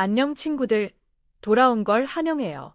안녕 친구들, 돌아온 걸 환영해요.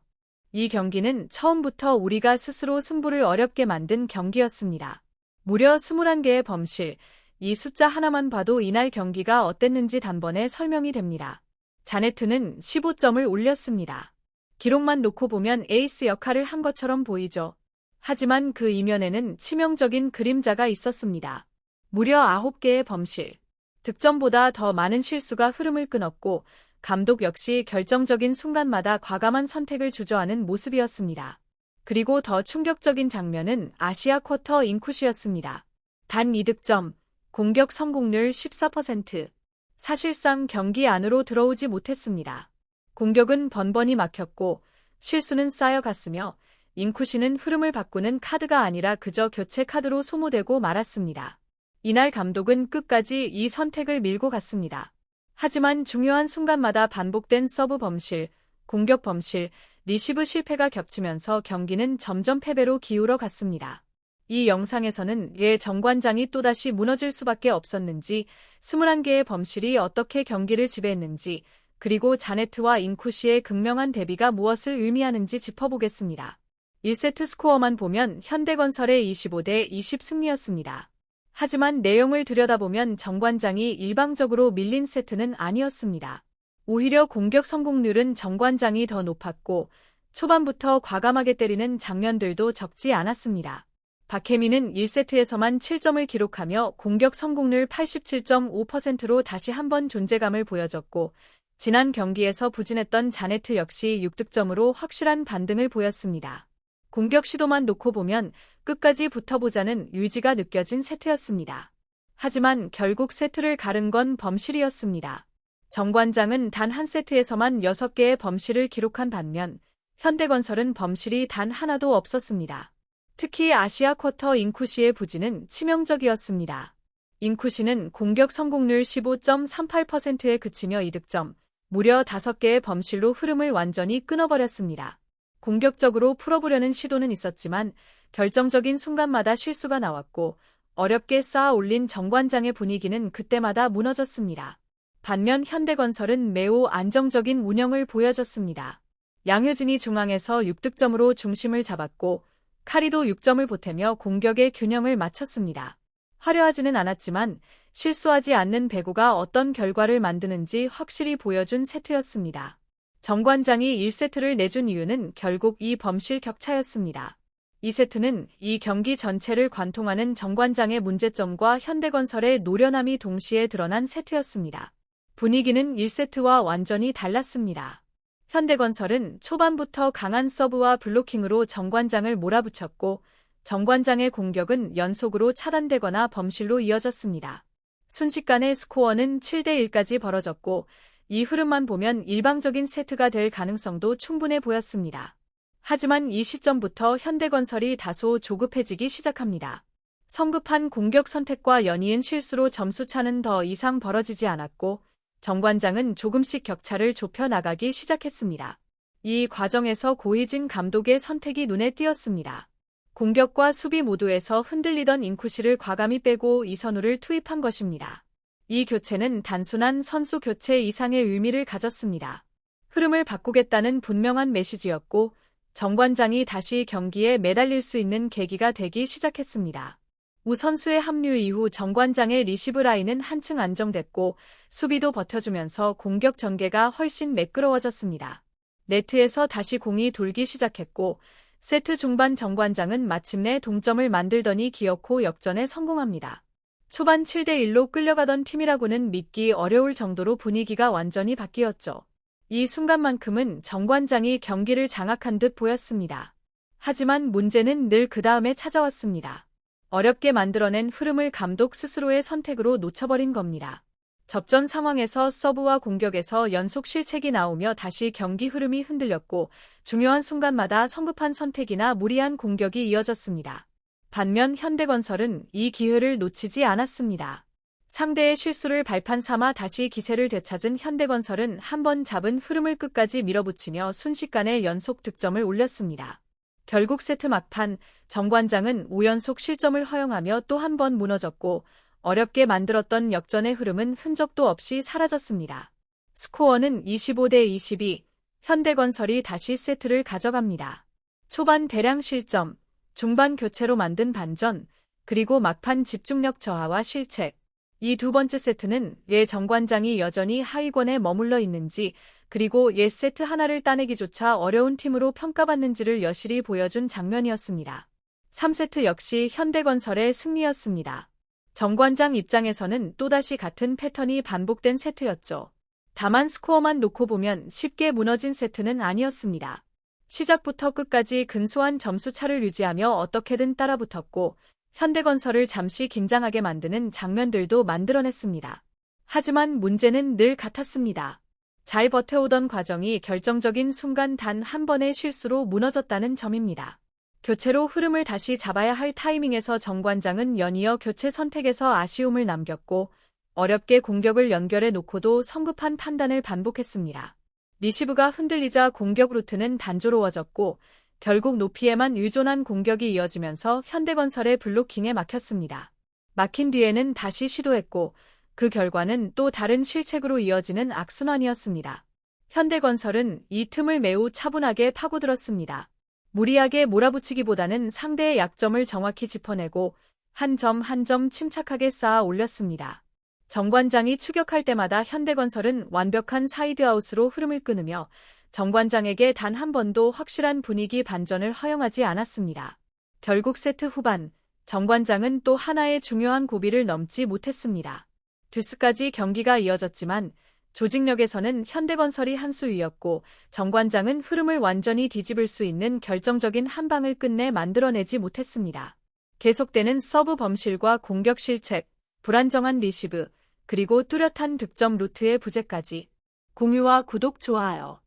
이 경기는 처음부터 우리가 스스로 승부를 어렵게 만든 경기였습니다. 무려 21개의 범실, 이 숫자 하나만 봐도 이날 경기가 어땠는지 단번에 설명이 됩니다. 자네트는 15점을 올렸습니다. 기록만 놓고 보면 에이스 역할을 한 것처럼 보이죠. 하지만 그 이면에는 치명적인 그림자가 있었습니다. 무려 9개의 범실. 득점보다 더 많은 실수가 흐름을 끊었고, 감독 역시 결정적인 순간마다 과감한 선택을 주저하는 모습이었습니다. 그리고 더 충격적인 장면은 아시아 쿼터 인쿠시였습니다. 단 2득점, 공격 성공률 14%. 사실상 경기 안으로 들어오지 못했습니다. 공격은 번번이 막혔고 실수는 쌓여갔으며 인쿠시는 흐름을 바꾸는 카드가 아니라 그저 교체 카드로 소모되고 말았습니다. 이날 감독은 끝까지 이 선택을 밀고 갔습니다. 하지만 중요한 순간마다 반복된 서브 범실, 공격 범실, 리시브 실패가 겹치면서 경기는 점점 패배로 기울어 갔습니다. 이 영상에서는 왜 정관장이 또다시 무너질 수밖에 없었는지, 21개의 범실이 어떻게 경기를 지배했는지, 그리고 자네트와 인쿠시의 극명한 대비가 무엇을 의미하는지 짚어보겠습니다. 1세트 스코어만 보면 현대건설의 25대 20 승리였습니다. 하지만 내용을 들여다보면 정관장이 일방적으로 밀린 세트는 아니었습니다. 오히려 공격 성공률은 정관장이 더 높았고 초반부터 과감하게 때리는 장면들도 적지 않았습니다. 박혜민은 1세트에서만 7점을 기록하며 공격 성공률 87.5%로 다시 한번 존재감을 보여줬고 지난 경기에서 부진했던 자네트 역시 6득점으로 확실한 반등을 보였습니다. 공격 시도만 놓고 보면 끝까지 붙어보자는 의지가 느껴진 세트였습니다. 하지만 결국 세트를 가른 건 범실이었습니다. 정관장은 단 한 세트에서만 6개의 범실을 기록한 반면 현대건설은 범실이 단 하나도 없었습니다. 특히 아시아 쿼터 인쿠시의 부진은 치명적이었습니다. 인쿠시는 공격 성공률 15.38%에 그치며 2득점, 무려 5개의 범실로 흐름을 완전히 끊어버렸습니다. 공격적으로 풀어보려는 시도는 있었지만 결정적인 순간마다 실수가 나왔고 어렵게 쌓아 올린 정관장의 분위기는 그때마다 무너졌습니다. 반면 현대건설은 매우 안정적인 운영을 보여줬습니다. 양효진이 중앙에서 6득점으로 중심을 잡았고 카리도 6점을 보태며 공격의 균형을 맞췄습니다. 화려하지는 않았지만 실수하지 않는 배구가 어떤 결과를 만드는지 확실히 보여준 세트였습니다. 정관장이 1세트를 내준 이유는 결국 이 범실 격차였습니다. 2세트는 이 경기 전체를 관통하는 정관장의 문제점과 현대건설의 노련함이 동시에 드러난 세트였습니다. 분위기는 1세트와 완전히 달랐습니다. 현대건설은 초반부터 강한 서브와 블로킹으로 정관장을 몰아붙였고 정관장의 공격은 연속으로 차단되거나 범실로 이어졌습니다. 순식간에 스코어는 7대1까지 벌어졌고 이 흐름만 보면 일방적인 세트가 될 가능성도 충분해 보였습니다. 하지만 이 시점부터 현대건설이 다소 조급해지기 시작합니다. 성급한 공격 선택과 연이은 실수로 점수차는 더 이상 벌어지지 않았고 정관장은 조금씩 격차를 좁혀 나가기 시작했습니다. 이 과정에서 고희진 감독의 선택이 눈에 띄었습니다. 공격과 수비 모두에서 흔들리던 인쿠시를 과감히 빼고 이선우를 투입한 것입니다. 이 교체는 단순한 선수 교체 이상의 의미를 가졌습니다. 흐름을 바꾸겠다는 분명한 메시지였고 정관장이 다시 경기에 매달릴 수 있는 계기가 되기 시작했습니다. 우 선수의 합류 이후 정관장의 리시브 라인은 한층 안정됐고 수비도 버텨주면서 공격 전개가 훨씬 매끄러워졌습니다. 네트에서 다시 공이 돌기 시작했고 세트 중반 정관장은 마침내 동점을 만들더니 기어코 역전에 성공합니다. 초반 7대1로 끌려가던 팀이라고는 믿기 어려울 정도로 분위기가 완전히 바뀌었죠. 이 순간만큼은 정관장이 경기를 장악한 듯 보였습니다. 하지만 문제는 늘 그 다음에 찾아왔습니다. 어렵게 만들어낸 흐름을 감독 스스로의 선택으로 놓쳐버린 겁니다. 접전 상황에서 서브와 공격에서 연속 실책이 나오며 다시 경기 흐름이 흔들렸고 중요한 순간마다 성급한 선택이나 무리한 공격이 이어졌습니다. 반면 현대건설은 이 기회를 놓치지 않았습니다. 상대의 실수를 발판 삼아 다시 기세를 되찾은 현대건설은 한 번 잡은 흐름을 끝까지 밀어붙이며 순식간에 연속 득점을 올렸습니다. 결국 세트 막판 정관장은 5연속 실점을 허용하며 또 한 번 무너졌고 어렵게 만들었던 역전의 흐름은 흔적도 없이 사라졌습니다. 스코어는 25대 22, 현대건설이 다시 세트를 가져갑니다. 초반 대량 실점, 중반 교체로 만든 반전, 그리고 막판 집중력 저하와 실책. 이 두 번째 세트는 예 정관장이 여전히 하위권에 머물러 있는지, 그리고 예 세트 하나를 따내기조차 어려운 팀으로 평가받는지를 여실히 보여준 장면이었습니다. 3세트 역시 현대건설의 승리였습니다. 정관장 입장에서는 또다시 같은 패턴이 반복된 세트였죠. 다만 스코어만 놓고 보면 쉽게 무너진 세트는 아니었습니다. 시작부터 끝까지 근소한 점수차를 유지하며 어떻게든 따라붙었고, 현대건설을 잠시 긴장하게 만드는 장면들도 만들어냈습니다. 하지만 문제는 늘 같았습니다. 잘 버텨오던 과정이 결정적인 순간 단 한 번의 실수로 무너졌다는 점입니다. 교체로 흐름을 다시 잡아야 할 타이밍에서 정관장은 연이어 교체 선택에서 아쉬움을 남겼고, 어렵게 공격을 연결해 놓고도 성급한 판단을 반복했습니다. 리시브가 흔들리자 공격 루트는 단조로워졌고, 결국 높이에만 의존한 공격이 이어지면서 현대건설의 블로킹에 막혔습니다. 막힌 뒤에는 다시 시도했고, 그 결과는 또 다른 실책으로 이어지는 악순환이었습니다. 현대건설은 이 틈을 매우 차분하게 파고들었습니다. 무리하게 몰아붙이기보다는 상대의 약점을 정확히 짚어내고 한 점 한 점 침착하게 쌓아 올렸습니다. 정관장이 추격할 때마다 현대건설은 완벽한 사이드아웃으로 흐름을 끊으며 정관장에게 단 한 번도 확실한 분위기 반전을 허용하지 않았습니다. 결국 세트 후반, 정관장은 또 하나의 중요한 고비를 넘지 못했습니다. 듀스까지 경기가 이어졌지만 조직력에서는 현대건설이 한 수 위였고, 정관장은 흐름을 완전히 뒤집을 수 있는 결정적인 한 방을 끝내 만들어내지 못했습니다. 계속되는 서브 범실과 공격 실책, 불안정한 리시브, 그리고 뚜렷한 득점 루트의 부재까지. 공유와 구독, 좋아요.